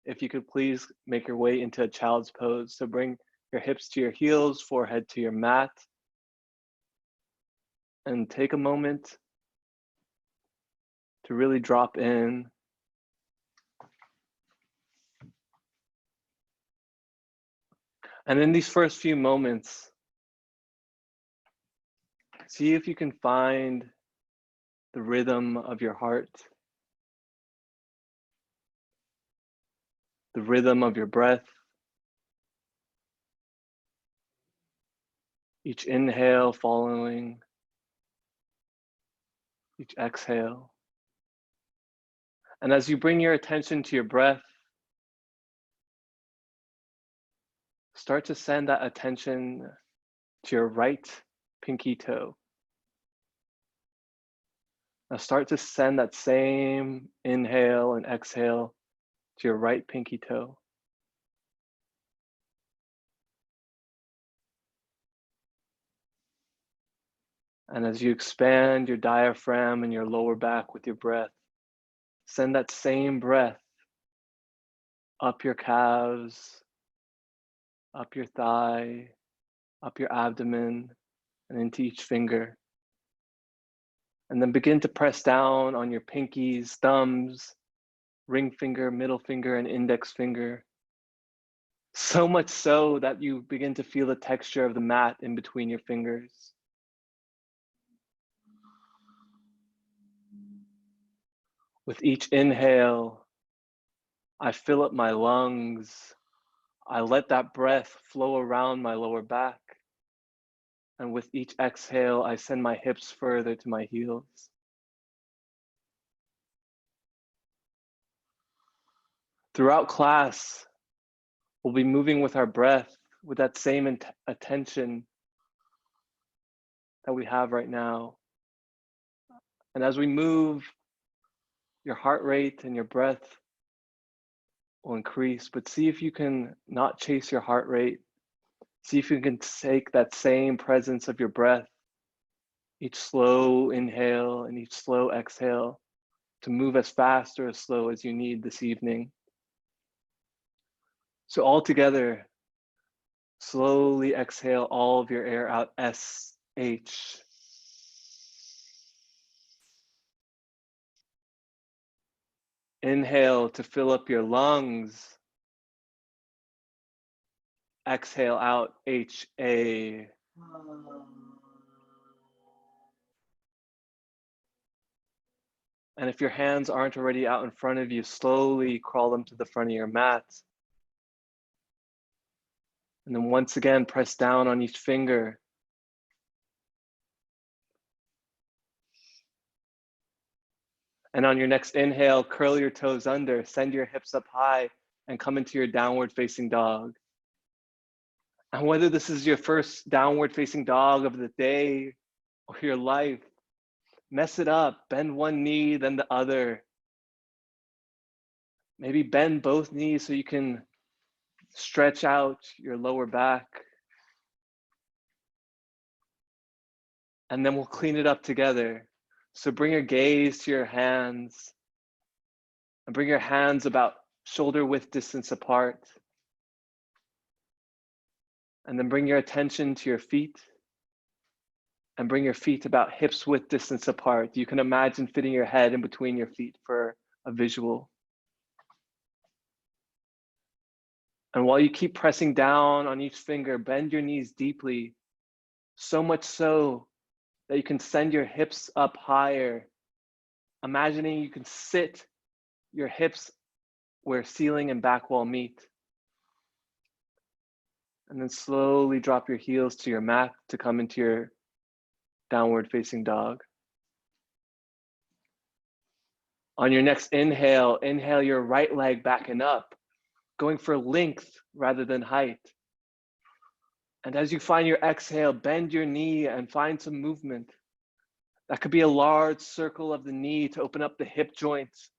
if you could please make your way into a child's pose. So bring your hips to your heels, forehead to your mat, and take a moment to really drop in. And in these first few moments, see if you can find the rhythm of your heart, the rhythm of your breath. Each inhale following each exhale. And as you bring your attention to your breath, start to send that attention to your right pinky toe. Now start to send that same inhale and exhale to your right pinky toe. And as you expand your diaphragm and your lower back with your breath, send that same breath up your calves, up your thigh, up your abdomen, and into each finger. And then begin to press down on your pinkies, thumbs, ring finger, middle finger, and index finger. So much so that you begin to feel the texture of the mat in between your fingers. With each inhale, I fill up my lungs. I let that breath flow around my lower back. And with each exhale, I send my hips further to my heels. Throughout class, we'll be moving with our breath with that same attention that we have right now. And as we move, your heart rate and your breath will increase, but see if you can not chase your heart rate. See if you can take that same presence of your breath, each slow inhale and each slow exhale, to move as fast or as slow as you need this evening. So all together, slowly exhale all of your air out, S-H. Inhale to fill up your lungs. Exhale out, H-A. And if your hands aren't already out in front of you, slowly crawl them to the front of your mat. And then once again, press down on each finger. And on your next inhale, curl your toes under, send your hips up high, and come into your downward facing dog. And whether this is your first downward facing dog of the day or your life, mess it up, bend one knee, then the other. Maybe bend both knees so you can stretch out your lower back. And then we'll clean it up together. So bring your gaze to your hands and bring your hands about shoulder width distance apart. And then bring your attention to your feet and bring your feet about hips width distance apart. You can imagine fitting your head in between your feet for a visual. And while you keep pressing down on each finger, bend your knees deeply, so much so that you can send your hips up higher, imagining you can sit your hips where ceiling and back wall meet. And then slowly drop your heels to your mat to come into your downward facing dog. On your next inhale, inhale your right leg back and up, going for length rather than height. And as you find your exhale, bend your knee and find some movement. That could be a large circle of the knee to open up the hip joints,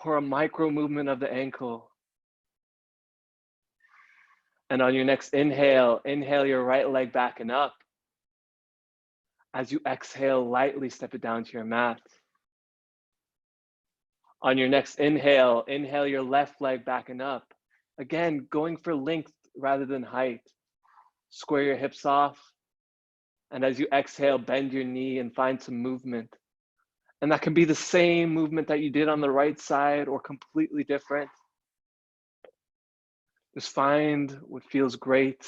or a micro movement of the ankle. And on your next inhale, inhale your right leg back and up. As you exhale, lightly step it down to your mat. On your next inhale, inhale your left leg back and up. Again, going for length rather than height. Square your hips off. And as you exhale, bend your knee and find some movement. And that can be the same movement that you did on the right side or completely different. Just find what feels great.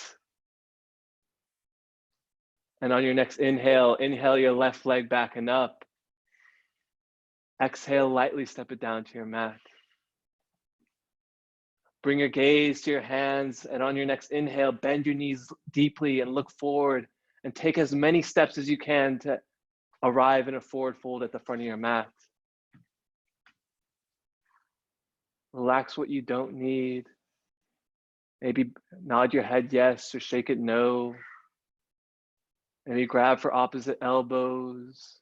And on your next inhale, inhale your left leg back and up. Exhale, lightly step it down to your mat. Bring your gaze to your hands, and on your next inhale, bend your knees deeply and look forward and take as many steps as you can to arrive in a forward fold at the front of your mat. Relax what you don't need. Maybe nod your head yes or shake it no. Maybe grab for opposite elbows.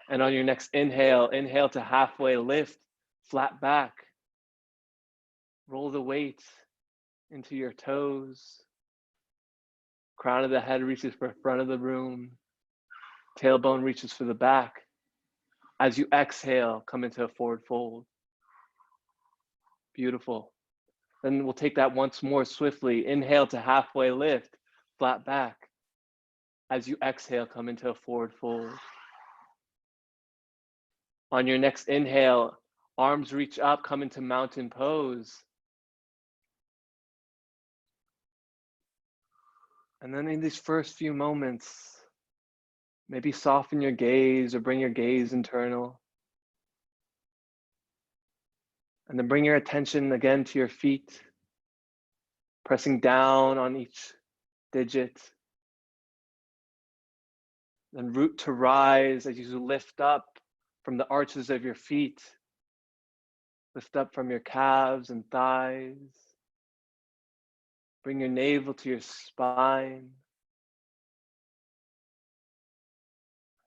And on your next inhale, inhale to halfway lift, flat back. Roll the weight into your toes. Crown of the head reaches for the front of the room. Tailbone reaches for the back. As you exhale, come into a forward fold. Beautiful. Then we'll take that once more swiftly. Inhale to halfway lift, flat back. As you exhale, come into a forward fold. On your next inhale, arms reach up, come into mountain pose. And then in these first few moments, maybe soften your gaze or bring your gaze internal. And then bring your attention again to your feet, pressing down on each digit. Then root to rise as you lift up from the arches of your feet. Lift up from your calves and thighs. Bring your navel to your spine.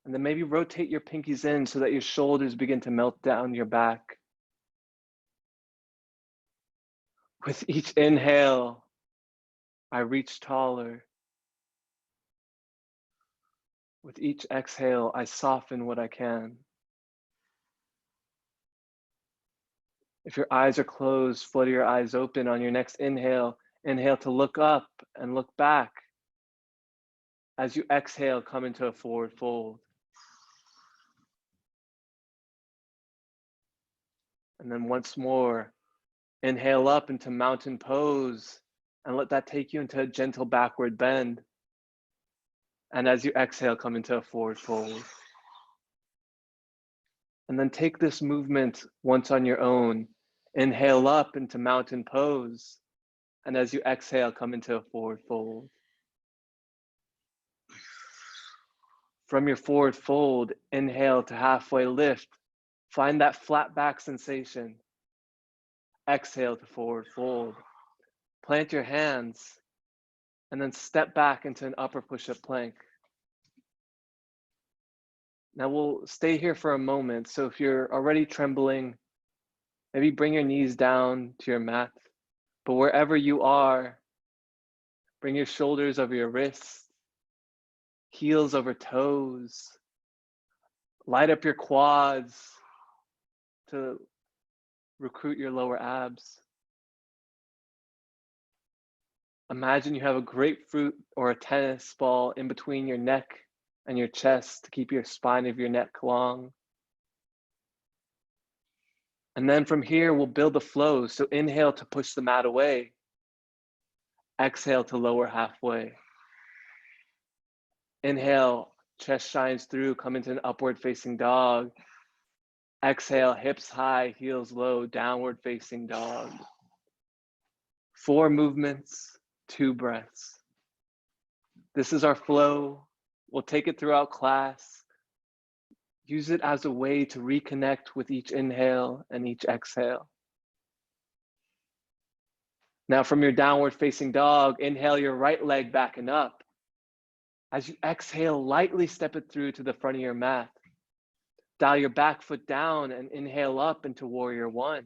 And then maybe rotate your pinkies in so that your shoulders begin to melt down your back. With each inhale, I reach taller. With each exhale, I soften what I can. If your eyes are closed, flutter your eyes open. On your next inhale, inhale to look up and look back. As you exhale, come into a forward fold. And then once more, inhale up into mountain pose and let that take you into a gentle backward bend. And as you exhale, come into a forward fold. And then take this movement once on your own. Inhale up into mountain pose. And as you exhale, come into a forward fold. From your forward fold, inhale to halfway lift. Find that flat back sensation. Exhale to forward fold. Plant your hands and then step back into an upper push-up plank. Now we'll stay here for a moment. So if you're already trembling, maybe bring your knees down to your mat. But wherever you are, bring your shoulders over your wrists, heels over toes. Light up your quads to recruit your lower abs. Imagine you have a grapefruit or a tennis ball in between your neck and your chest to keep your spine of your neck long. And then from here, we'll build the flow. So inhale to push the mat away. Exhale to lower halfway. Inhale, chest shines through, come into an upward facing dog. Exhale, hips high, heels low, downward facing dog. 4 movements, 2 breaths. This is our flow. We'll take it throughout class. Use it as a way to reconnect with each inhale and each exhale. Now from your downward facing dog, inhale your right leg back and up. As you exhale, lightly step it through to the front of your mat. Dial your back foot down and inhale up into warrior 1.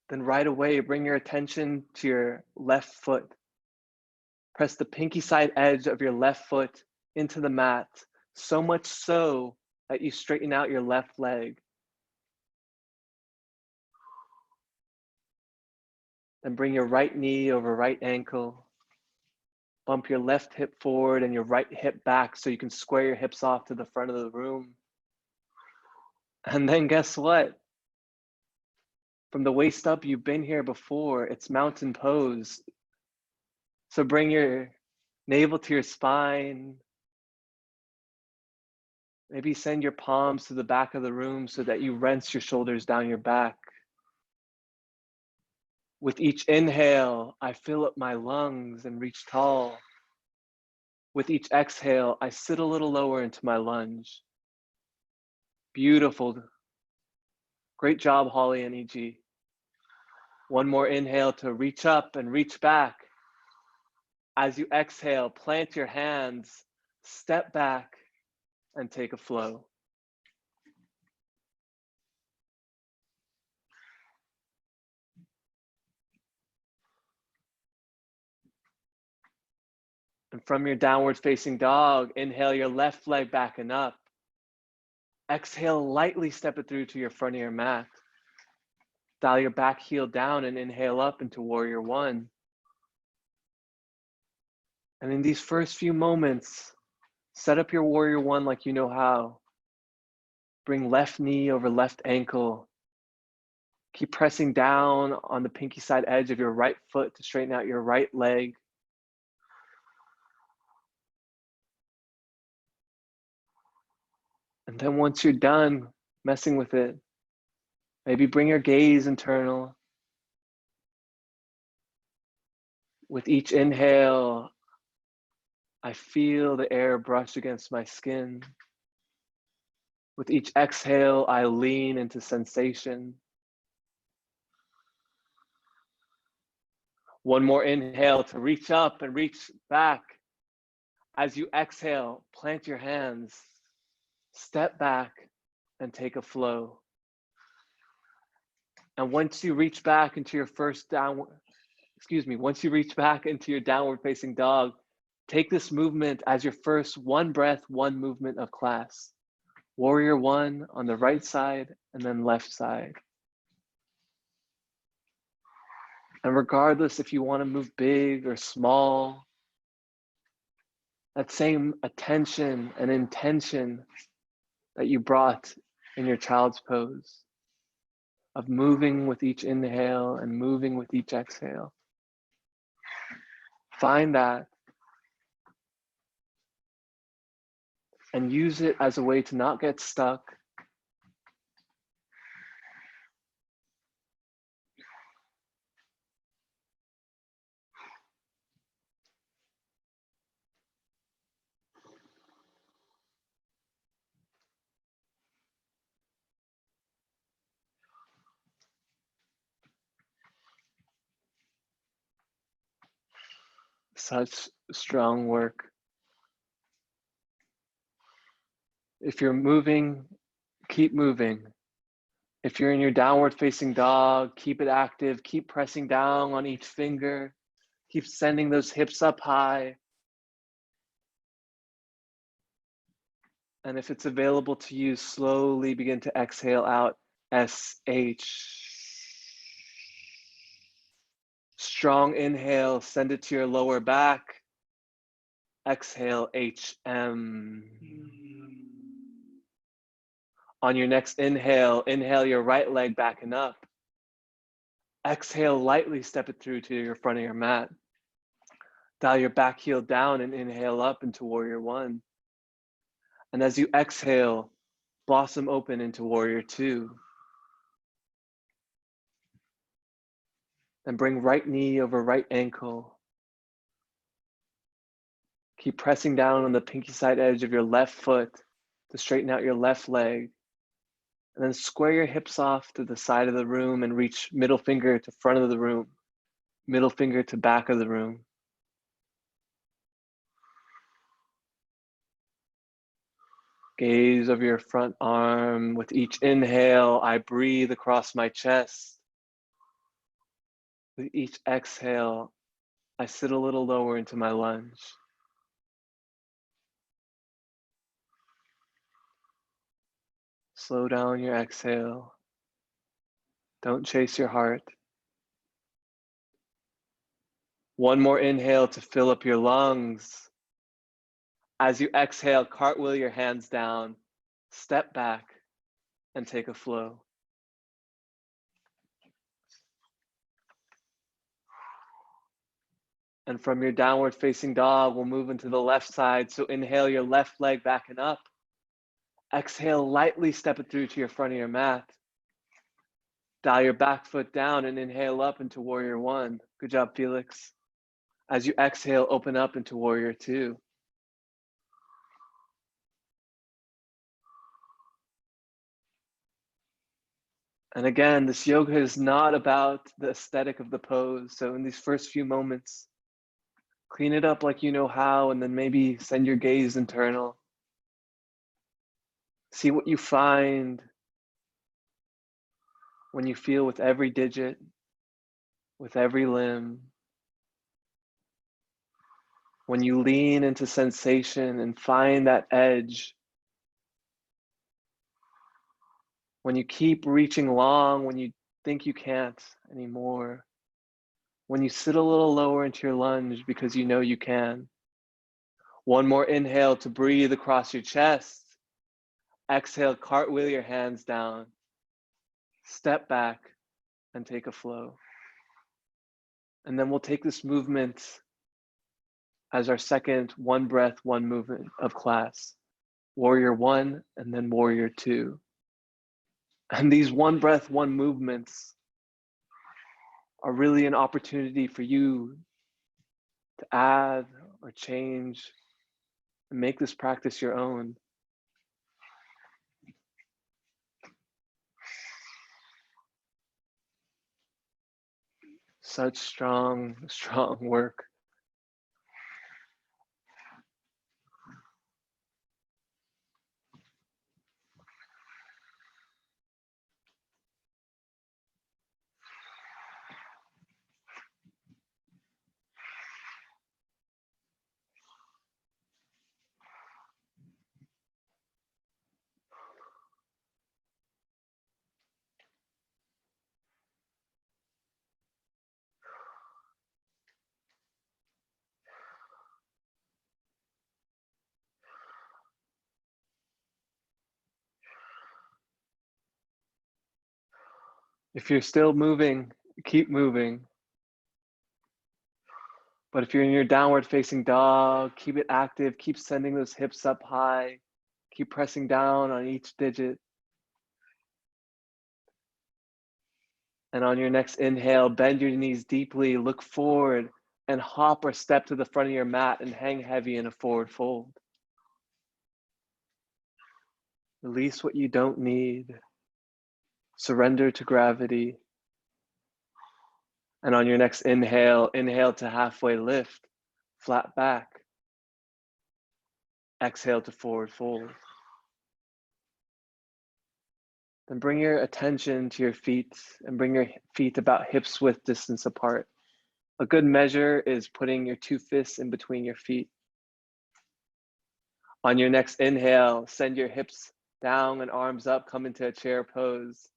Then right away, bring your attention to your left foot. Press the pinky side edge of your left foot into the mat, so much so that you straighten out your left leg. Then bring your right knee over right ankle. Bump your left hip forward and your right hip back so you can square your hips off to the front of the room. And then guess what? From the waist up, you've been here before. It's mountain pose. So bring your navel to your spine. Maybe send your palms to the back of the room so that you rinse your shoulders down your back. With each inhale, I fill up my lungs and reach tall. With each exhale, I sit a little lower into my lunge. Beautiful. Great job, Holly and EG. One more inhale to reach up and reach back. As you exhale, plant your hands, step back, and take a flow. And from your downward facing dog, inhale your left leg back and up. Exhale, lightly step it through to your front of your mat. Dial your back heel down and inhale up into warrior one. And in these first few moments, set up your warrior one like you know how. Bring left knee over left ankle. Keep pressing down on the pinky side edge of your right foot to straighten out your right leg. And then once you're done messing with it, maybe bring your gaze internal. With each inhale, I feel the air brush against my skin. With each exhale, I lean into sensation. One more inhale to reach up and reach back. As you exhale, plant your hands, step back, and take a flow. And once you reach back into your once you reach back into your downward facing dog, take this movement as your first one breath, one movement of class. Warrior one on the right side and then left side. And regardless if you want to move big or small, that same attention and intention that you brought in your child's pose of moving with each inhale and moving with each exhale. Find that and use it as a way to not get stuck. Such strong work. If you're moving, keep moving. If you're in your downward facing dog, keep it active. Keep pressing down on each finger. Keep sending those hips up high. And if it's available to you, slowly begin to exhale out, SH. Strong inhale, send it to your lower back. Exhale, HM. On your next inhale, inhale your right leg back and up. Exhale, lightly step it through to your front of your mat. Dial your back heel down and inhale up into warrior one. And as you exhale, blossom open into warrior two. Then bring right knee over right ankle. Keep pressing down on the pinky side edge of your left foot to straighten out your left leg. And then square your hips off to the side of the room and reach middle finger to front of the room, middle finger to back of the room. Gaze over your front arm. With each inhale, I breathe across my chest. With each exhale, I sit a little lower into my lunge. Slow down your exhale. Don't chase your heart. One more inhale to fill up your lungs. As you exhale, cartwheel your hands down, step back, and take a flow. And from your downward facing dog, we'll move into the left side. So inhale your left leg back and up. Exhale, lightly step it through to your front of your mat. Dial your back foot down and inhale up into warrior one. Good job, Felix. As you exhale, open up into warrior two. And again, this yoga is not about the aesthetic of the pose. So in these first few moments, clean it up like you know how, and then maybe send your gaze internal. See what you find when you feel with every digit, with every limb. When you lean into sensation and find that edge. When you keep reaching long, when you think you can't anymore. When you sit a little lower into your lunge because you know you can. One more inhale to breathe across your chest. Exhale, cartwheel your hands down. Step back and take a flow. And then we'll take this movement as our second one breath, one movement of class. Warrior one and then warrior two. And these one breath, one movements are really an opportunity for you to add or change and make this practice your own. Such strong, strong work. If you're still moving, keep moving. But if you're in your downward facing dog, keep it active, keep sending those hips up high, keep pressing down on each digit. And on your next inhale, bend your knees deeply, look forward, and hop or step to the front of your mat and hang heavy in a forward fold. Release what you don't need. Surrender to gravity. And on your next inhale, inhale to halfway lift, flat back. Exhale to forward fold. Then bring your attention to your feet and bring your feet about hips width distance apart. A good measure is putting your two fists in between your feet. On your next inhale, send your hips down and arms up, come into a chair pose.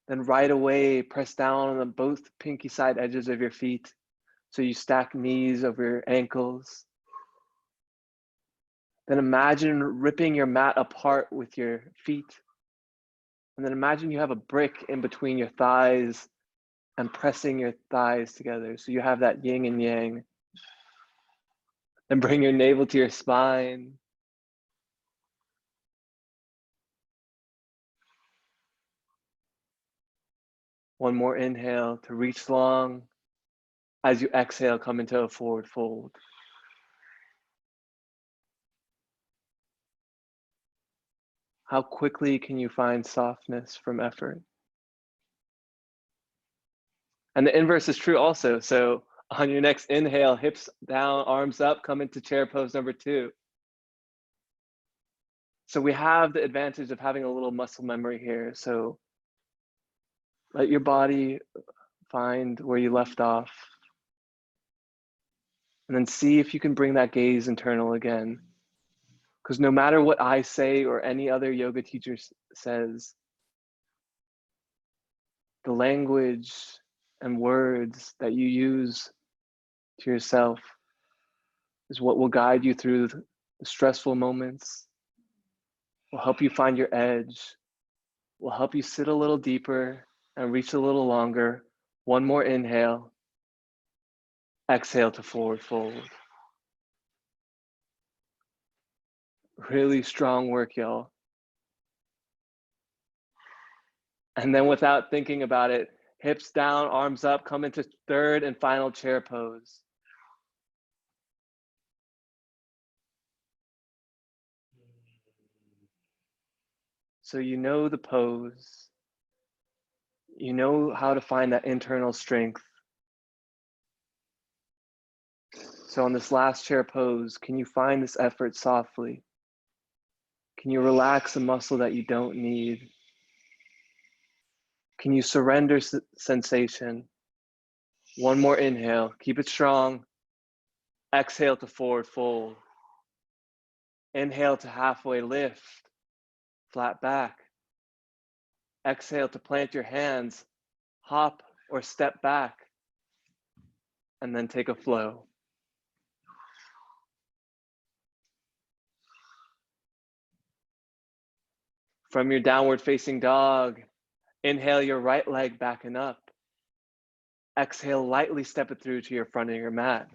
Then right away, press down on both pinky side edges of your feet. So you stack knees over your ankles. Then imagine ripping your mat apart with your feet. And then imagine you have a brick in between your thighs and pressing your thighs together. So you have that yin and yang. Then bring your navel to your spine. One more inhale to reach long. As you exhale, come into a forward fold. How quickly can you find softness from effort? And the inverse is true also. So on your next inhale, hips down, arms up, come into chair pose number two. So we have the advantage of having a little muscle memory here. So let your body find where you left off. And then see if you can bring that gaze internal again. Because no matter what I say or any other yoga teacher says, the language and words that you use to yourself is what will guide you through the stressful moments, will help you find your edge, will help you sit a little deeper and reach a little longer. One more inhale. Exhale to forward fold. Really strong work, y'all. And then without thinking about it, hips down, arms up, come into third and final chair pose. So you know the pose. You know how to find that internal strength. So on this last chair pose, can you find this effort softly? Can you relax a muscle that you don't need? Can you surrender sensation? One more inhale, keep it strong. Exhale to forward fold. Inhale to halfway lift, flat back. Exhale to plant your hands, hop or step back, and then take a flow. From your downward facing dog, inhale your right leg back and up. Exhale, lightly step it through to your front of your mat.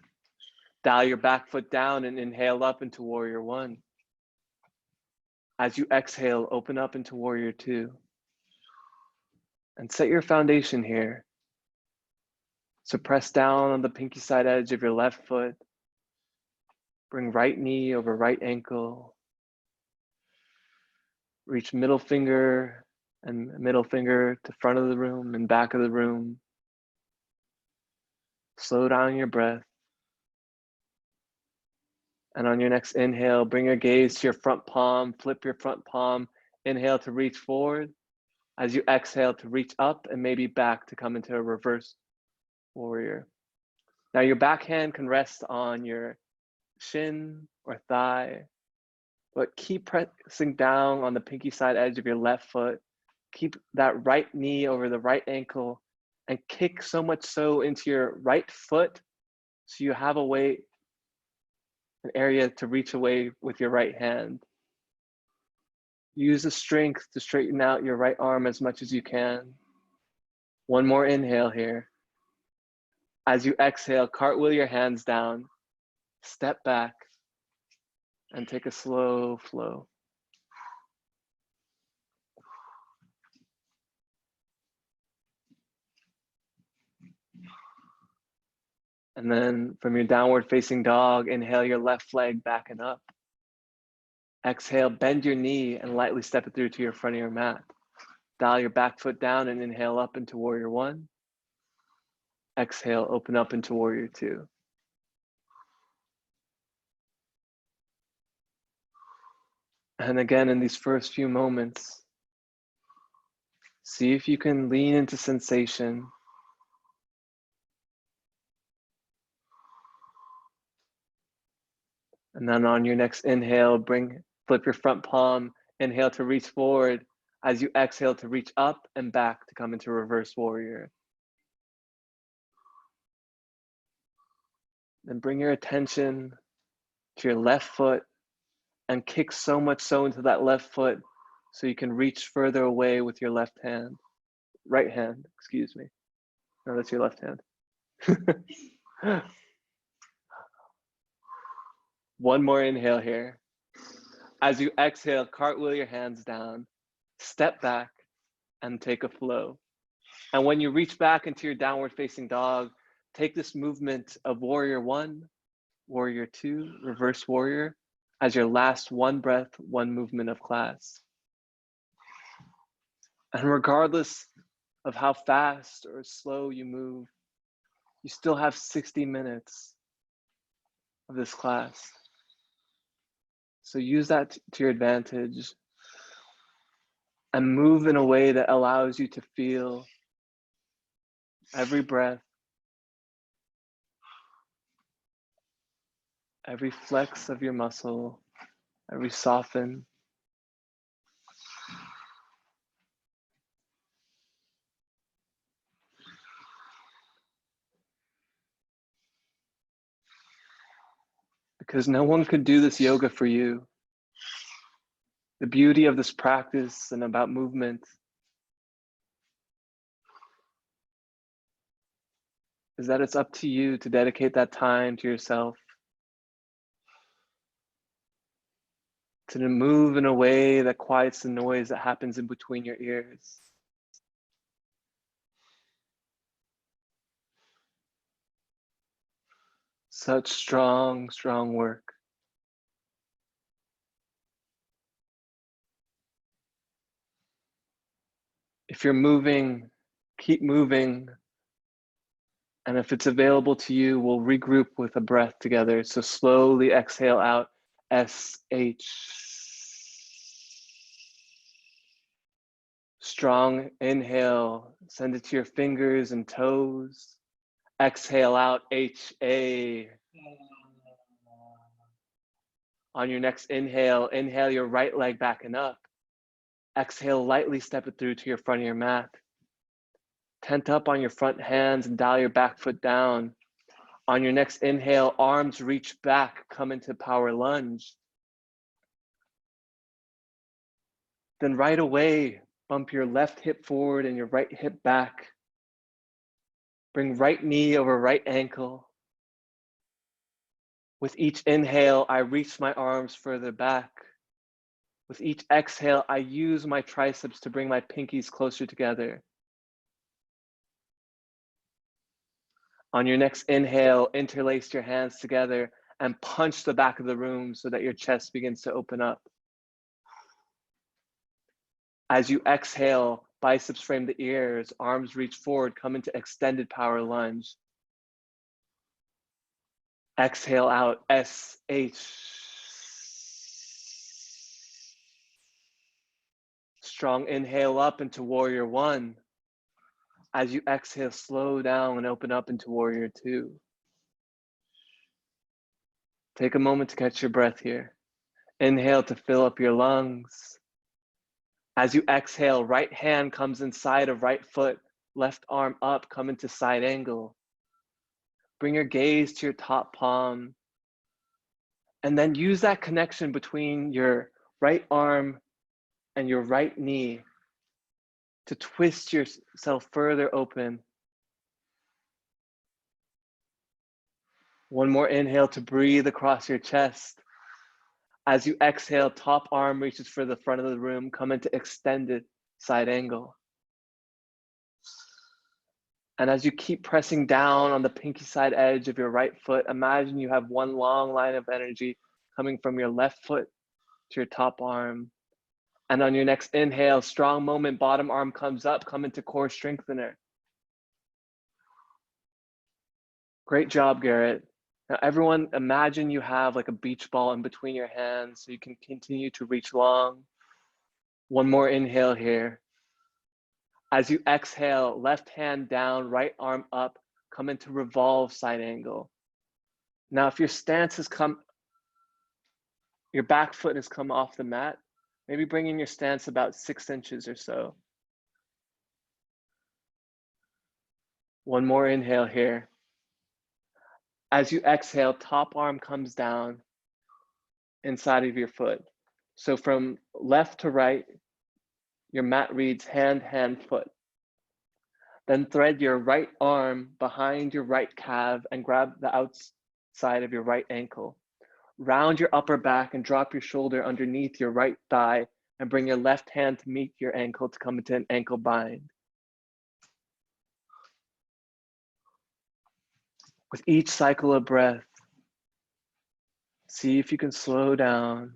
Dial your back foot down and inhale up into warrior one. As you exhale, open up into warrior two. And set your foundation here. So press down on the pinky side edge of your left foot. Bring right knee over right ankle. Reach middle finger and middle finger to front of the room and back of the room. Slow down your breath. And on your next inhale, bring your gaze to your front palm, flip your front palm. Inhale to reach forward. As you exhale to reach up and maybe back to come into a reverse warrior. Now your back hand can rest on your shin or thigh, but keep pressing down on the pinky side edge of your left foot. Keep that right knee over the right ankle and kick so much so into your right foot so you have an area to reach away with your right hand. Use the strength to straighten out your right arm as much as you can. One more inhale here. As you exhale, cartwheel your hands down, step back, and take a slow flow. And then from your downward facing dog, inhale your left leg back and up. Exhale, bend your knee and lightly step it through to your front of your mat. Dial your back foot down and inhale up into warrior one. Exhale, open up into warrior two. And again, in these first few moments, see if you can lean into sensation. And then on your next inhale, flip your front palm, inhale to reach forward. As you exhale to reach up and back to come into reverse warrior. Then bring your attention to your left foot and kick so much so into that left foot so you can reach further away with your right hand, excuse me. No, that's your left hand. One more inhale here. As you exhale, cartwheel your hands down, step back, and take a flow. And when you reach back into your downward facing dog, take this movement of warrior one, warrior two, reverse warrior, as your last one breath, one movement of class. And regardless of how fast or slow you move, you still have 60 minutes of this class. So use that to your advantage and move in a way that allows you to feel every breath, every flex of your muscle, as we soften. Because no one could do this yoga for you. The beauty of this practice and about movement is that it's up to you to dedicate that time to yourself, to move in a way that quiets the noise that happens in between your ears. Such strong, strong work. If you're moving, keep moving. And if it's available to you, we'll regroup with a breath together. So slowly exhale out, S-H. Strong inhale, send it to your fingers and toes. Exhale out, H-A. On your next inhale, inhale your right leg back and up. Exhale, lightly step it through to your front of your mat. Tent up on your front hands and dial your back foot down. On your next inhale, arms reach back, come into power lunge. Then right away, bump your left hip forward and your right hip back. Bring right knee over right ankle. With each inhale, I reach my arms further back. With each exhale, I use my triceps to bring my pinkies closer together. On your next inhale, interlace your hands together and punch the back of the room so that your chest begins to open up. As you exhale, biceps frame the ears, arms reach forward, come into extended power lunge. Exhale out, S-H. Strong inhale up into warrior one. As you exhale, slow down and open up into warrior two. Take a moment to catch your breath here. Inhale to fill up your lungs. As you exhale, right hand comes inside of right foot, left arm up, come into side angle. Bring your gaze to your top palm. And then use that connection between your right arm and your right knee to twist yourself further open. One more inhale to breathe across your chest. As you exhale, top arm reaches for the front of the room, come into extended side angle. And as you keep pressing down on the pinky side edge of your right foot, imagine you have one long line of energy coming from your left foot to your top arm. And on your next inhale, strong moment, bottom arm comes up, come into core strengthener. Great job, Garrett. Now everyone, imagine you have like a beach ball in between your hands so you can continue to reach long. One more inhale here. As you exhale, left hand down, right arm up, come into revolve side angle. Now, if your stance has your back foot has come off the mat, maybe bring in your stance about 6 inches or so. One more inhale here. As you exhale, top arm comes down inside of your foot. So from left to right, your mat reads hand, hand, foot. Then thread your right arm behind your right calf and grab the outside of your right ankle. Round your upper back and drop your shoulder underneath your right thigh and bring your left hand to meet your ankle to come into an ankle bind. With each cycle of breath, see if you can slow down.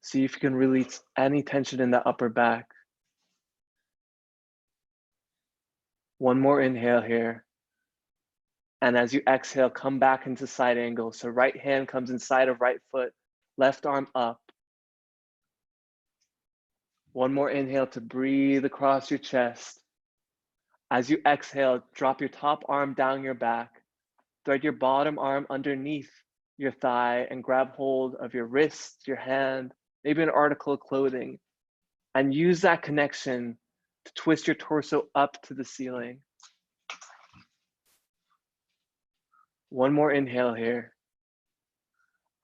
See if you can release any tension in the upper back. One more inhale here. And as you exhale, come back into side angle. So right hand comes inside of right foot, left arm up. One more inhale to breathe across your chest. As you exhale, drop your top arm down your back. Thread your bottom arm underneath your thigh and grab hold of your wrist, your hand, maybe an article of clothing, and use that connection to twist your torso up to the ceiling. One more inhale here.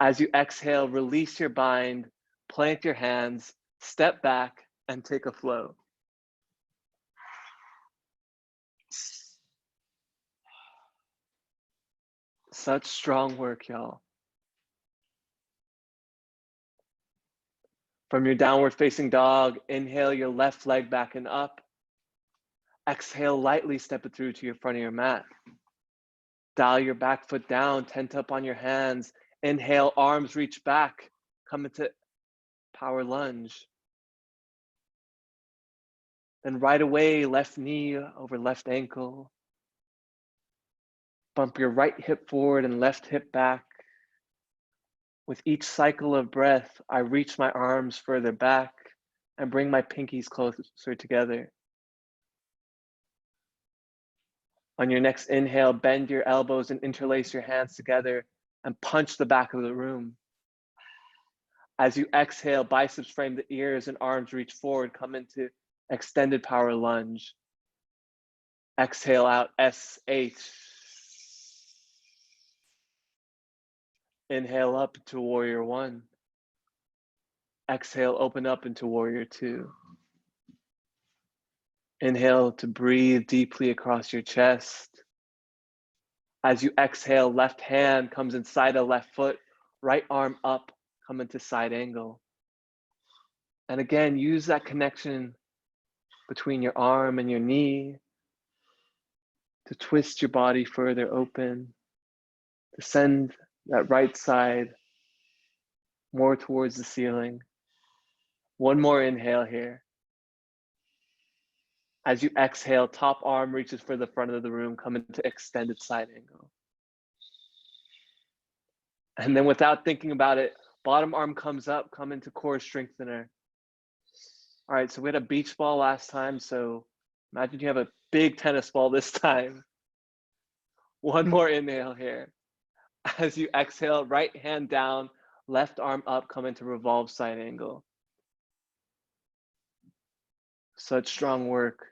As you exhale, release your bind, plant your hands, step back, and take a flow. Such strong work, y'all. From your downward facing dog, inhale your left leg back and up. Exhale, lightly step it through to your front of your mat. Dial your back foot down, tent up on your hands. Inhale, arms reach back, come into power lunge. Then right away, left knee over left ankle. Bump your right hip forward and left hip back. With each cycle of breath, I reach my arms further back and bring my pinkies closer together. On your next inhale, bend your elbows and interlace your hands together and punch the back of the room. As you exhale, biceps frame the ears and arms reach forward, come into extended power lunge. Exhale out, SH. Inhale up to warrior one. Exhale, open up into warrior two. Inhale to breathe deeply across your chest. As you exhale, left hand comes inside a left foot, right arm up, come into side angle. And again, use that connection between your arm and your knee to twist your body further open, to send that right side more towards the ceiling. One more inhale here. As you exhale, top arm reaches for the front of the room, come into extended side angle. And then without thinking about it, bottom arm comes up, come into core strengthener. All right, so we had a beach ball last time, so imagine you have a big tennis ball this time. One more inhale here. As you exhale, right hand down, left arm up, come into revolve side angle. Such strong work.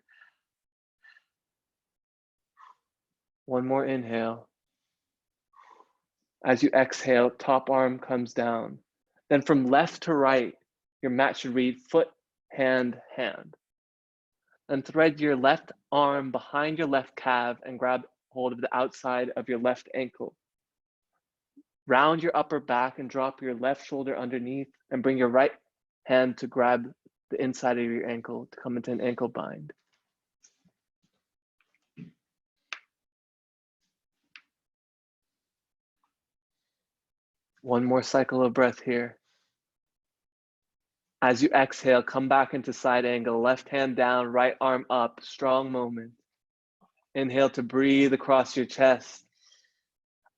One more inhale. As you exhale, top arm comes down. Then from left to right, your mat should read foot, hand, hand. Then thread your left arm behind your left calf and grab hold of the outside of your left ankle. Round your upper back and drop your left shoulder underneath and bring your right hand to grab the inside of your ankle to come into an ankle bind. One more cycle of breath here. As you exhale, come back into side angle, left hand down, right arm up, strong moment. Inhale to breathe across your chest.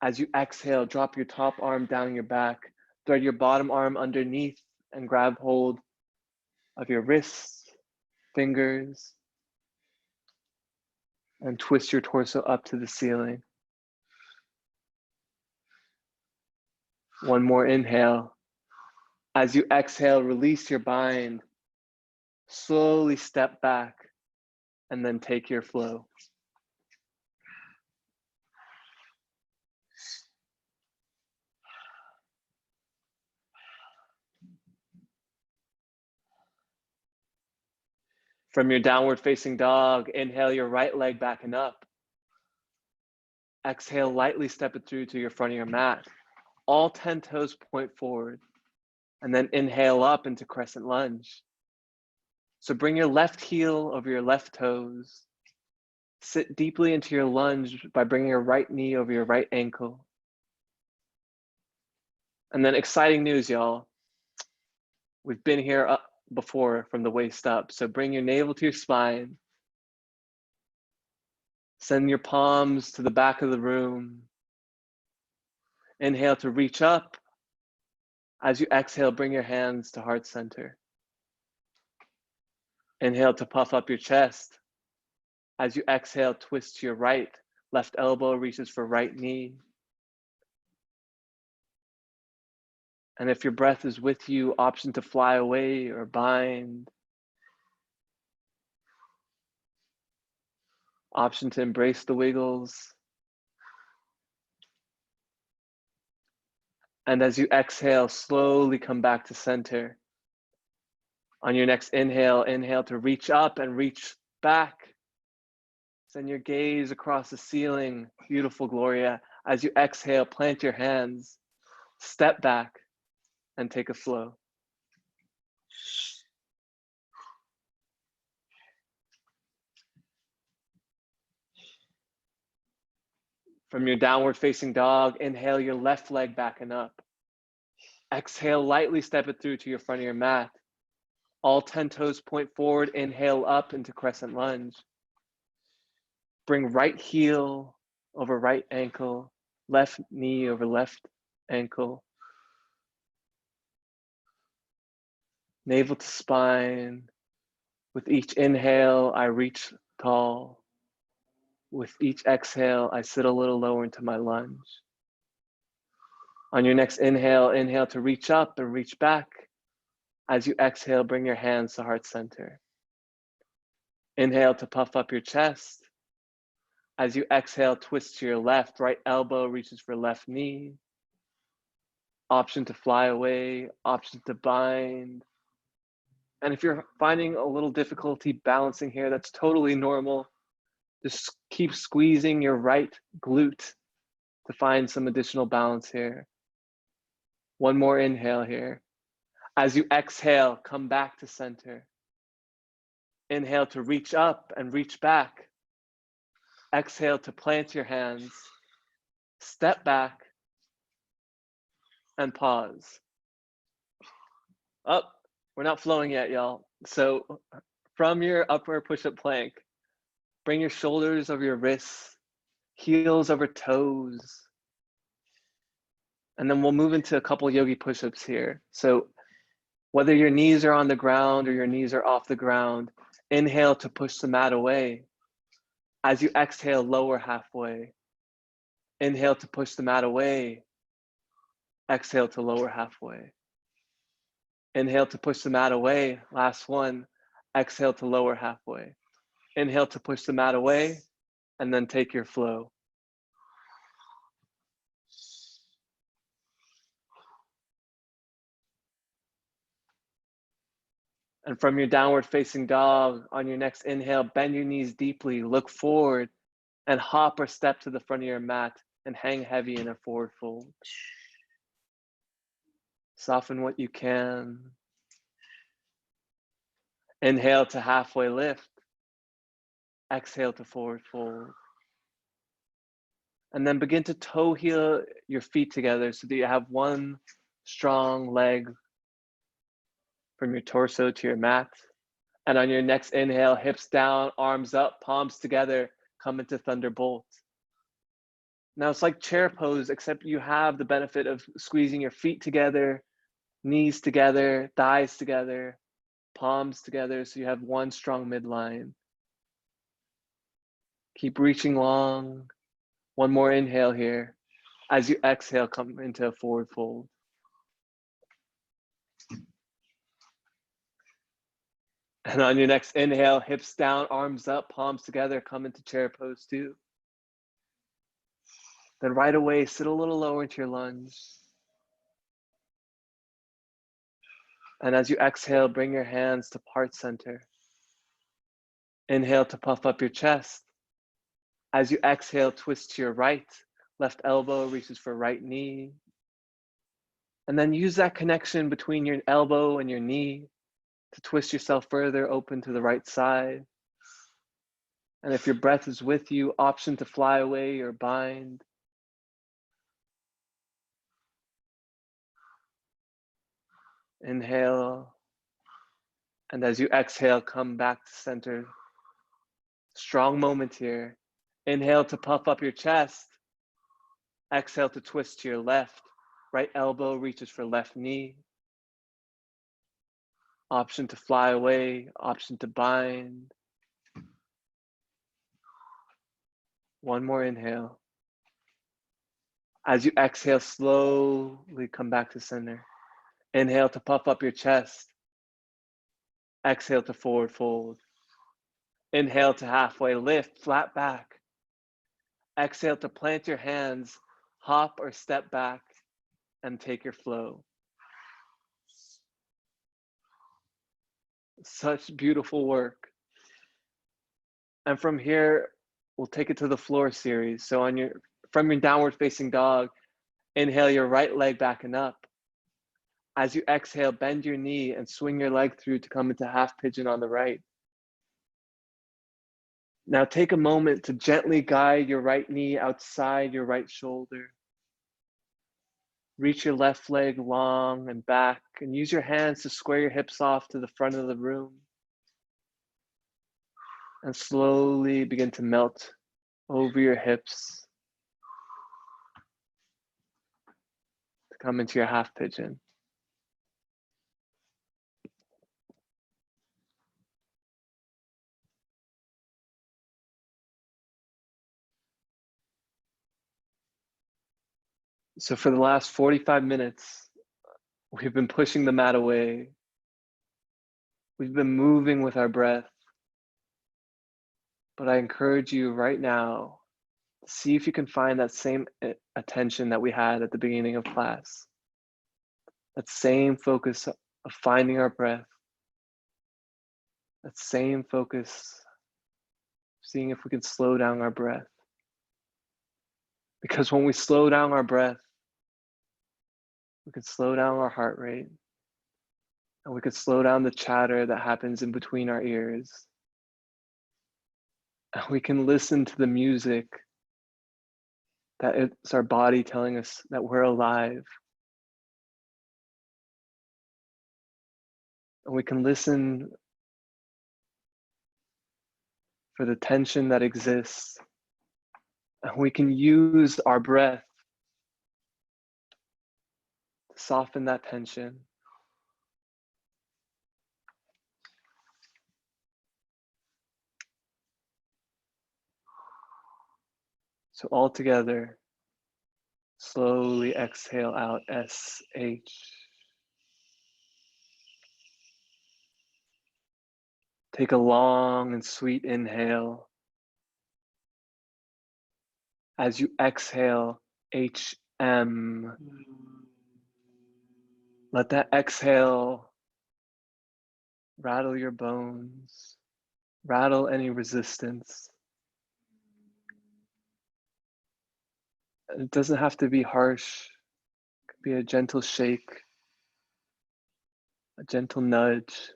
As you exhale, drop your top arm down your back, thread your bottom arm underneath and grab hold of your wrists, fingers, and twist your torso up to the ceiling. One more inhale. As you exhale, release your bind. Slowly step back and then take your flow. From your downward facing dog, inhale your right leg back and up. Exhale, lightly step it through to your front of your mat. All 10 toes point forward. And then inhale up into crescent lunge. So bring your left heel over your left toes. Sit deeply into your lunge by bringing your right knee over your right ankle. And then exciting news, y'all. We've been here up before from the waist up. So bring your navel to your spine. Send your palms to the back of the room. Inhale to reach up. As you exhale, bring your hands to heart center. Inhale to puff up your chest. As you exhale, twist to your right. Left elbow reaches for right knee. And if your breath is with you, option to fly away or bind. Option to embrace the wiggles. And as you exhale, slowly come back to center. On your next inhale, inhale to reach up and reach back. Send your gaze across the ceiling. Beautiful, Gloria. As you exhale, plant your hands, step back, and take a flow. From your downward facing dog, inhale your left leg back and up. Exhale, lightly step it through to your front of your mat. All 10 toes point forward, inhale up into crescent lunge. Bring right heel over right ankle, left knee over left ankle. Navel to spine. With each inhale, I reach tall. With each exhale, I sit a little lower into my lunge. On your next inhale, inhale to reach up and reach back. As you exhale, bring your hands to heart center. Inhale to puff up your chest. As you exhale, twist to your left, right elbow reaches for left knee. Option to fly away, option to bind. And if you're finding a little difficulty balancing here, that's totally normal. Just keep squeezing your right glute to find some additional balance here. One more inhale here. As you exhale, come back to center. Inhale to reach up and reach back. Exhale to plant your hands, step back, and pause. Up, we're not flowing yet, y'all. So from your upward push-up plank, bring your shoulders over your wrists, heels over toes. And then we'll move into a couple yogi push-ups here. So whether your knees are on the ground or your knees are off the ground, inhale to push the mat away. As you exhale, lower halfway. Inhale to push the mat away. Exhale to lower halfway. Inhale to push the mat away. Last one. Exhale to lower halfway. Inhale to push the mat away, and then take your flow. And from your downward facing dog, on your next inhale, bend your knees deeply, look forward, and hop or step to the front of your mat and hang heavy in a forward fold. Soften what you can. Inhale to halfway lift. Exhale to forward fold. And then begin to toe heel your feet together so that you have one strong leg from your torso to your mat. And on your next inhale, hips down, arms up, palms together, come into thunderbolt. Now it's like chair pose, except you have the benefit of squeezing your feet together, knees together, thighs together, palms together, so you have one strong midline. Keep reaching long. One more inhale here. As you exhale, come into a forward fold. And on your next inhale, hips down, arms up, palms together, come into chair pose 2. Then right away, sit a little lower into your lunge. And as you exhale, bring your hands to heart center. Inhale to puff up your chest. As you exhale, twist to your right. Left elbow reaches for right knee. And then use that connection between your elbow and your knee to twist yourself further open to the right side. And if your breath is with you, option to fly away or bind. Inhale. And as you exhale, come back to center. Strong moment here. Inhale to puff up your chest. Exhale to twist to your left. Right elbow reaches for left knee. Option to fly away, option to bind. One more inhale. As you exhale, slowly come back to center. Inhale to puff up your chest. Exhale to forward fold. Inhale to halfway lift, flat back. Exhale to plant your hands, hop or step back, and take your flow. Such beautiful work. And from here, we'll take it to the floor series. So from your downward facing dog, inhale your right leg back and up. As you exhale, bend your knee and swing your leg through to come into half pigeon on the right. Now take a moment to gently guide your right knee outside your right shoulder. Reach your left leg long and back and use your hands to square your hips off to the front of the room. And slowly begin to melt over your hips to come into your half pigeon. So for the last 45 minutes, we've been pushing the mat away. We've been moving with our breath. But I encourage you right now to see if you can find that same attention that we had at the beginning of class. That same focus of finding our breath. That same focus, seeing if we can slow down our breath. Because when we slow down our breath, we can slow down our heart rate, and we can slow down the chatter that happens in between our ears. And we can listen to the music that it's our body telling us that we're alive. And we can listen for the tension that exists. And we can use our breath to soften that tension. So all together, slowly exhale out, SH. Take a long and sweet inhale. As you exhale, HM. Let that exhale rattle your bones, rattle any resistance. It doesn't have to be harsh. It could be a gentle shake, a gentle nudge.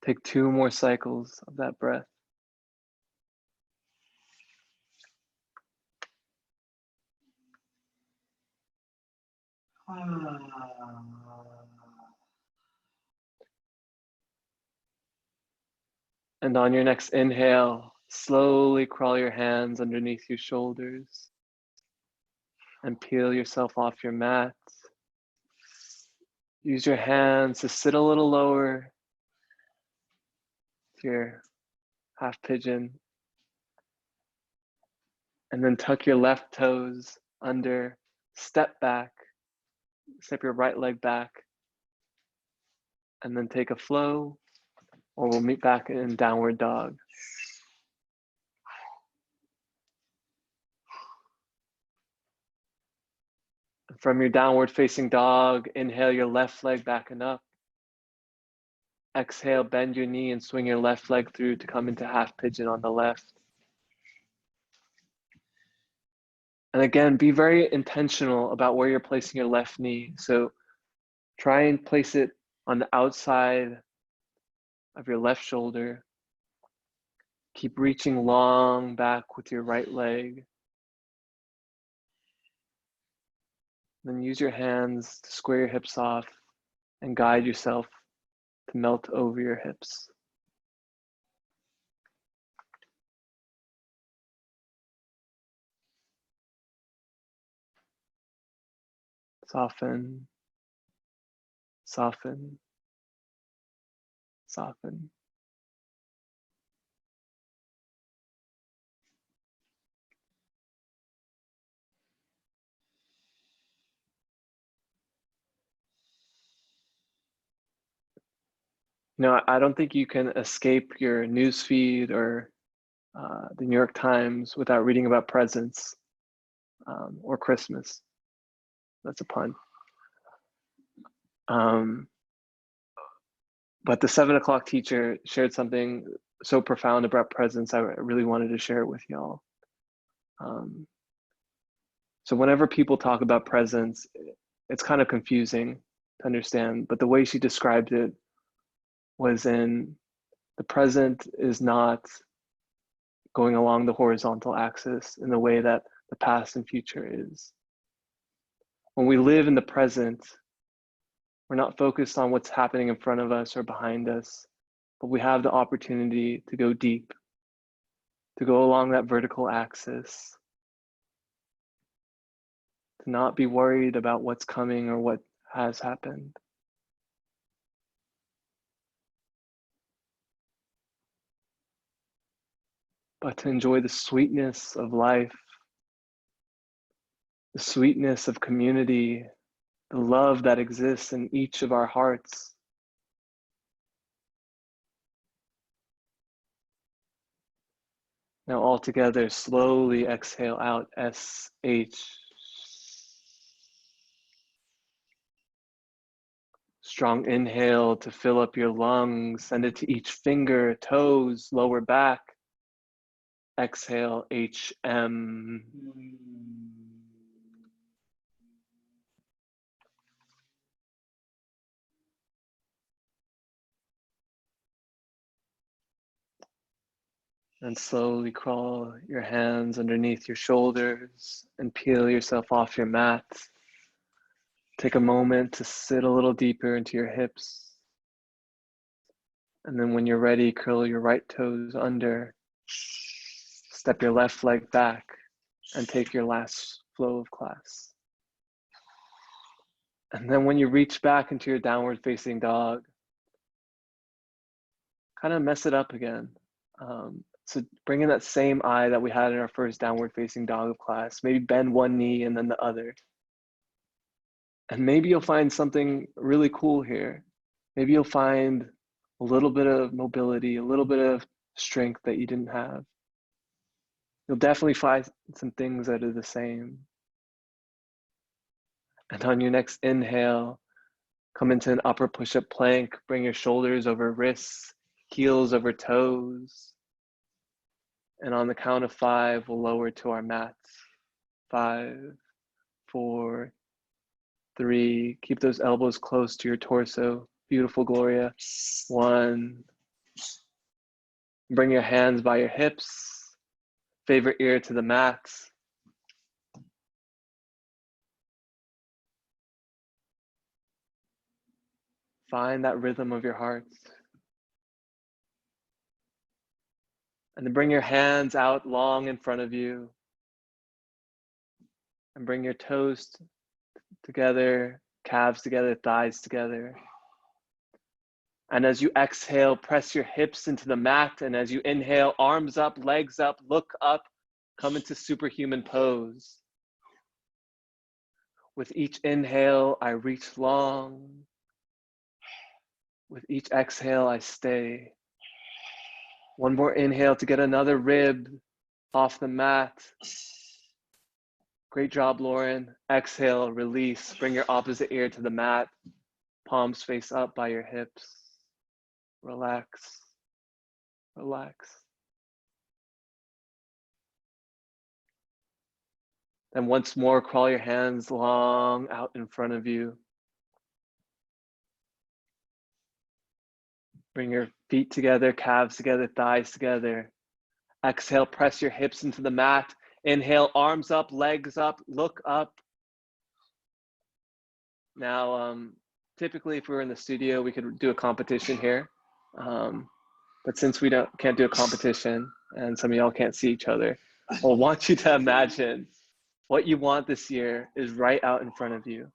Take 2 more cycles of that breath. And on your next inhale, slowly crawl your hands underneath your shoulders and peel yourself off your mat. Use your hands to sit a little lower to your half pigeon. And then tuck your left toes under, step back, step your right leg back, and then take a flow, or we'll meet back in downward dog. From your downward facing dog, inhale your left leg back and up. Exhale, bend your knee and swing your left leg through to come into half pigeon on the left. And again, be very intentional about where you're placing your left knee. So try and place it on the outside of your left shoulder. Keep reaching long back with your right leg. Then use your hands to square your hips off and guide yourself to melt over your hips. Soften, soften, soften. You know, I don't think you can escape your news feed or the New York Times without reading about presents or Christmas. That's a pun. But the 7 o'clock teacher shared something so profound about presents. I really wanted to share it with y'all. So whenever people talk about presents, it's kind of confusing to understand, but the way she described it was in the present is not going along the horizontal axis in the way that the past and future is. When we live in the present, we're not focused on what's happening in front of us or behind us, but we have the opportunity to go deep, to go along that vertical axis, to not be worried about what's coming or what has happened. But to enjoy the sweetness of life, the sweetness of community, the love that exists in each of our hearts. Now all together, slowly exhale out, S-H. Strong inhale to fill up your lungs, send it to each finger, toes, lower back. Exhale, H-M. And slowly crawl your hands underneath your shoulders and peel yourself off your mat. Take a moment to sit a little deeper into your hips. And then when you're ready, curl your right toes under. Step your left leg back and take your last flow of class. And then when you reach back into your downward facing dog, kind of mess it up again. So bring in that same eye that we had in our first downward facing dog of class. Maybe bend one knee and then the other. And maybe you'll find something really cool here. Maybe you'll find a little bit of mobility, a little bit of strength that you didn't have. You'll definitely find some things that are the same. And on your next inhale, come into an upper push-up plank. Bring your shoulders over wrists, heels over toes. And on the count of 5, we'll lower to our mats. 5, 4, 3. Keep those elbows close to your torso. Beautiful, Gloria. 1. Bring your hands by your hips. Favorite ear to the mat. Find that rhythm of your heart. And then bring your hands out long in front of you. And bring your toes together, calves together, thighs together. And as you exhale, press your hips into the mat. And as you inhale, arms up, legs up, look up, come into superhuman pose. With each inhale, I reach long. With each exhale, I stay. One more inhale to get another rib off the mat. Great job, Lauren. Exhale, release. Bring your opposite ear to the mat. Palms face up by your hips. Relax. Relax. Then once more, crawl your hands long out in front of you. Bring your feet together, calves together, thighs together. Exhale, press your hips into the mat. Inhale, arms up, legs up, look up. Now, typically if we were in the studio, we could do a competition here. But since we can't do a competition and some of y'all can't see each other, I want you to imagine what you want this year is right out in front of you.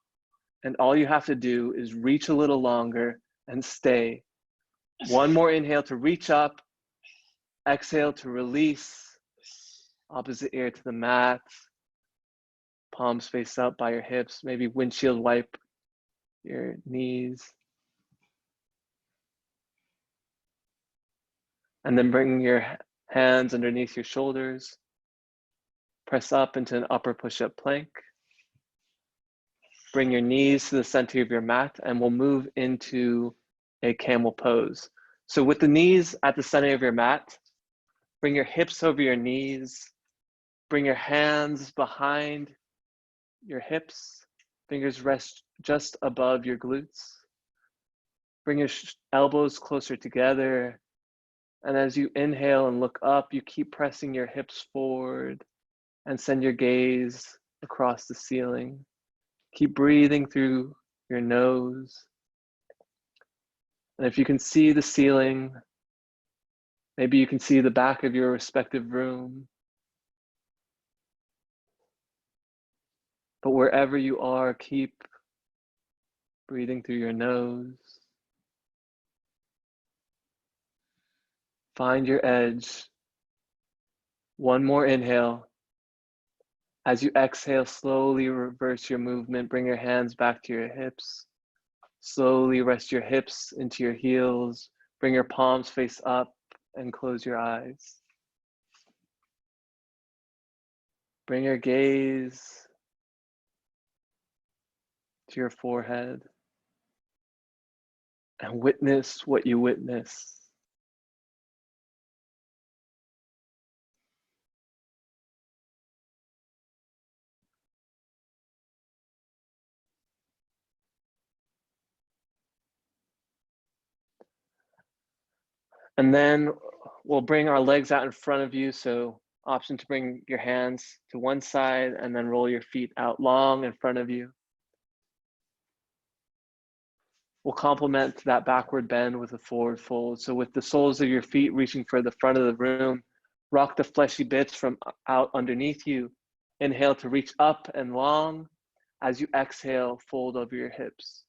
And all you have to do is reach a little longer and stay. One more inhale to reach up. Exhale to release. Opposite ear to the mat. Palms face up by your hips. Maybe windshield wipe your knees. And then bring your hands underneath your shoulders. Press up into an upper push-up plank. Bring your knees to the center of your mat, and we'll move into a camel pose. So with the knees at the center of your mat, bring your hips over your knees. Bring your hands behind your hips. Fingers rest just above your glutes. Bring your elbows closer together. And as you inhale and look up, you keep pressing your hips forward and send your gaze across the ceiling. Keep breathing through your nose. And if you can see the ceiling, maybe you can see the back of your respective room. But wherever you are, keep breathing through your nose. Find your edge. One more inhale. As you exhale, slowly reverse your movement. Bring your hands back to your hips. Slowly rest your hips into your heels. Bring your palms face up and close your eyes. Bring your gaze to your forehead and witness what you witness. And then we'll bring our legs out in front of you. So option to bring your hands to one side and then roll your feet out long in front of you. We'll complement that backward bend with a forward fold. So with the soles of your feet reaching for the front of the room, rock the fleshy bits from out underneath you. Inhale to reach up and long. As you exhale, fold over your hips.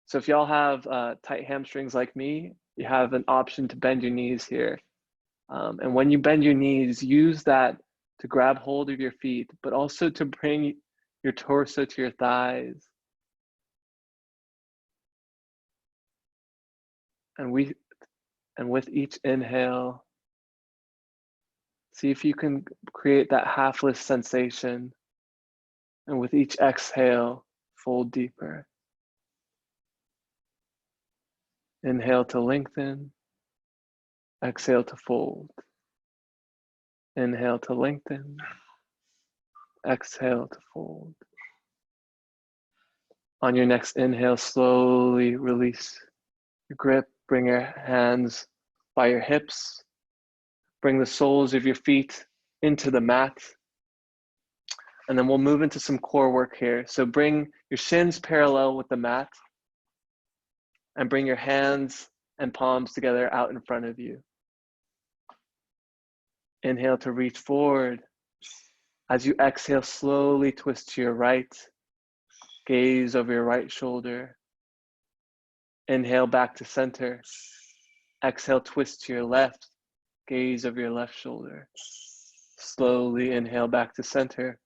So if y'all have tight hamstrings like me, you have an option to bend your knees here. And when you bend your knees, use that to grab hold of your feet, but also to bring your torso to your thighs. And with each inhale, see if you can create that half lift sensation. And with each exhale, fold deeper. Inhale to lengthen. Exhale to fold. Inhale to lengthen. Exhale to fold. On your next inhale, slowly release your grip. Bring your hands by your hips. Bring the soles of your feet into the mat. And then we'll move into some core work here. So bring your shins parallel with the mat and bring your hands and palms together out in front of you. Inhale to reach forward. As you exhale, slowly twist to your right. Gaze over your right shoulder. Inhale back to center. Exhale, twist to your left. Gaze over your left shoulder. Slowly inhale back to center.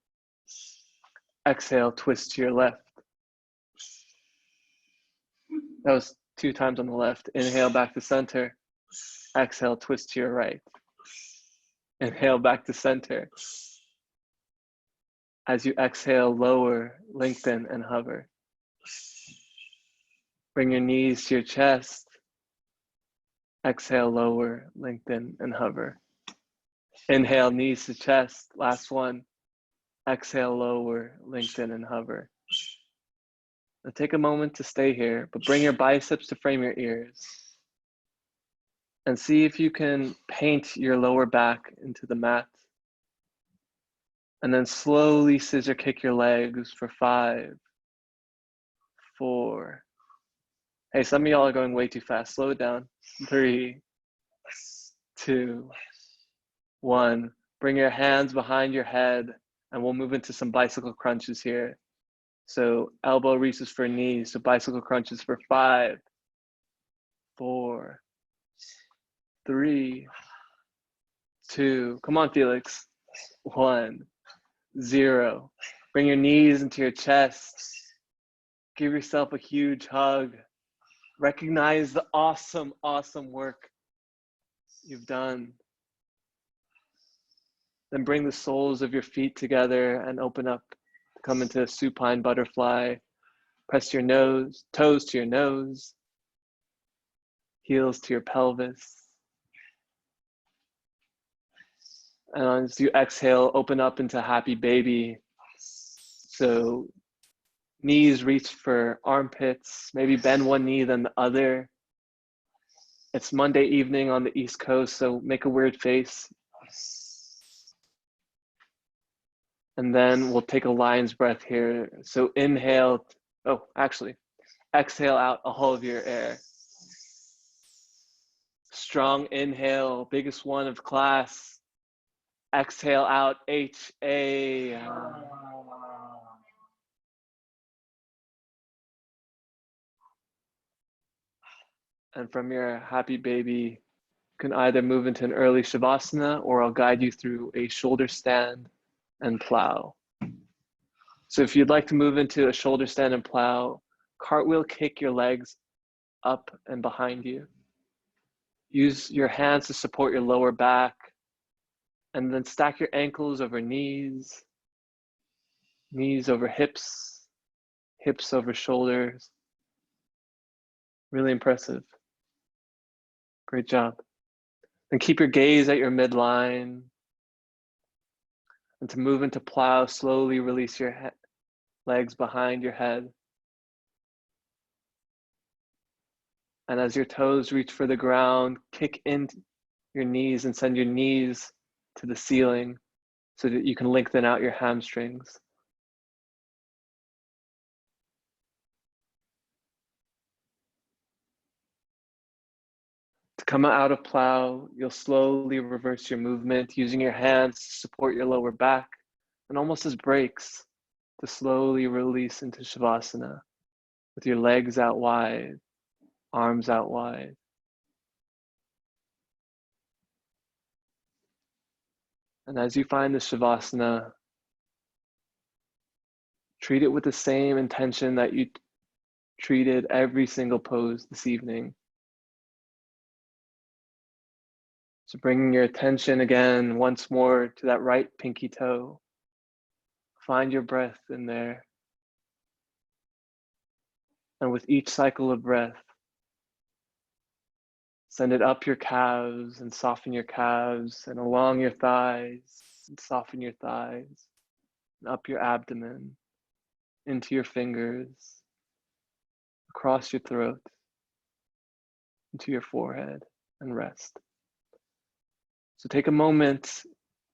Exhale, twist to your left. That was 2 times on the left. Inhale back to center. Exhale, twist to your right. Inhale back to center. As you exhale, lower, lengthen, and hover. Bring your knees to your chest. Exhale, lower, lengthen, and hover. Inhale, knees to chest. Last one. Exhale, lower, lengthen, and hover. Now take a moment to stay here, but bring your biceps to frame your ears. And see if you can paint your lower back into the mat. And then slowly scissor kick your legs for 5, 4. Hey, some of y'all are going way too fast. Slow it down. 3, 2, 1. Bring your hands behind your head and we'll move into some bicycle crunches here. So elbow reaches for knees. So bicycle crunches for 5, 4, 3, 2. Come on, Felix. 1, 0. Bring your knees into your chest. Give yourself a huge hug. Recognize the awesome, awesome work you've done. Then bring the soles of your feet together and open up, come into a supine butterfly. Press your toes to your nose, heels to your pelvis. And as you exhale, open up into happy baby. So knees reach for armpits, maybe bend one knee, then the other. It's Monday evening on the East Coast, so make a weird face. And then we'll take a lion's breath here. So inhale, exhale out all of your air. Strong inhale, biggest one of class. Exhale out, H-A. And from your happy baby, you can either move into an early Shavasana or I'll guide you through a shoulder stand and plow. So if you'd like to move into a shoulder stand and plow, cartwheel kick your legs up and behind you. Use your hands to support your lower back, and then stack your ankles over knees, knees over hips, hips over shoulders. Really impressive. Great job. And keep your gaze at your midline. And to move into plow, slowly release your legs behind your head. And as your toes reach for the ground, kick into your knees and send your knees to the ceiling so that you can lengthen out your hamstrings. To come out of plow, you'll slowly reverse your movement using your hands to support your lower back and almost as brakes to slowly release into Shavasana with your legs out wide, arms out wide. And as you find the Shavasana, treat it with the same intention that you treated every single pose this evening. So bringing your attention again once more to that right pinky toe. Find your breath in there. And with each cycle of breath, send it up your calves and soften your calves, and along your thighs and soften your thighs, and up your abdomen, into your fingers, across your throat, into your forehead, and rest. So take a moment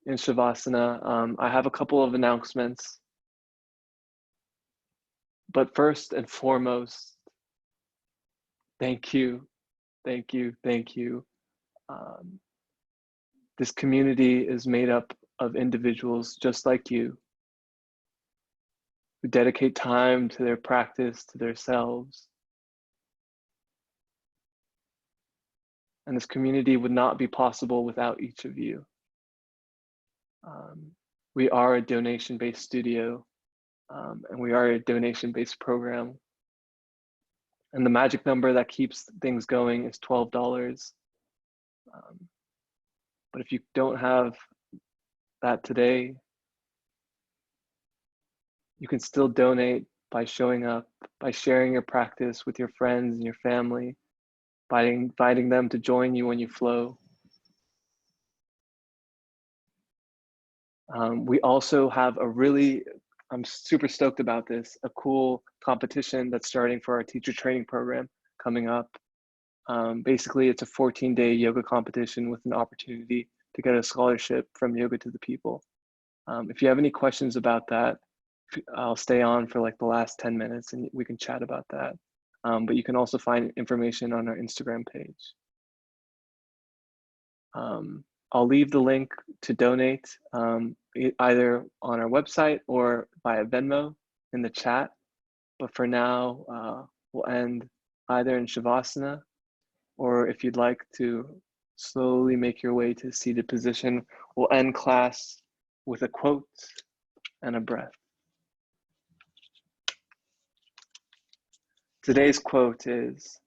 in Shavasana. I have a couple of announcements. But first and foremost, thank you, thank you, thank you. This community is made up of individuals just like you who dedicate time to their practice, to their selves. And this community would not be possible without each of you. We are a donation-based studio, and we are a donation-based program. And the magic number that keeps things going is $12. But if you don't have that today, you can still donate by showing up, by sharing your practice with your friends and your family, by inviting them to join you when you flow. We also have I'm super stoked about this, a cool competition that's starting for our teacher training program coming up. Basically, it's a 14-day yoga competition with an opportunity to get a scholarship from Yoga to the People. If you have any questions about that, I'll stay on for like the last 10 minutes and we can chat about that. But you can also find information on our Instagram page. I'll leave the link to donate either on our website or via Venmo in the chat. But for now, we'll end either in Shavasana, or if you'd like to slowly make your way to seated position, we'll end class with a quote and a breath. Today's quote is,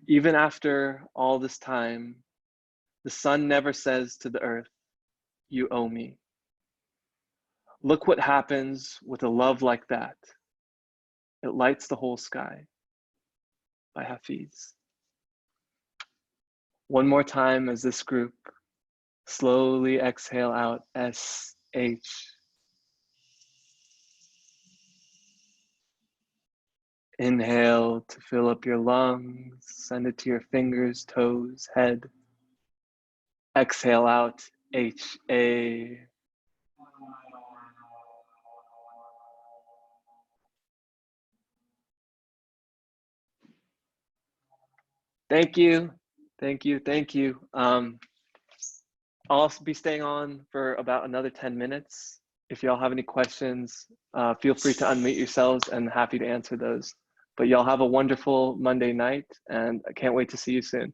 "Even after all this time, The sun never says to the earth, you owe me. Look what happens with a love like that. It lights the whole sky. By Hafiz. One more time as this group slowly exhale out S-H. Inhale to fill up your lungs, send it to your fingers, toes, head. Exhale out H-A. Thank you, thank you, thank you. I'll be staying on for about another 10 minutes. If y'all have any questions, feel free to unmute yourselves and happy to answer those. But y'all have a wonderful Monday night, and I can't wait to see you soon.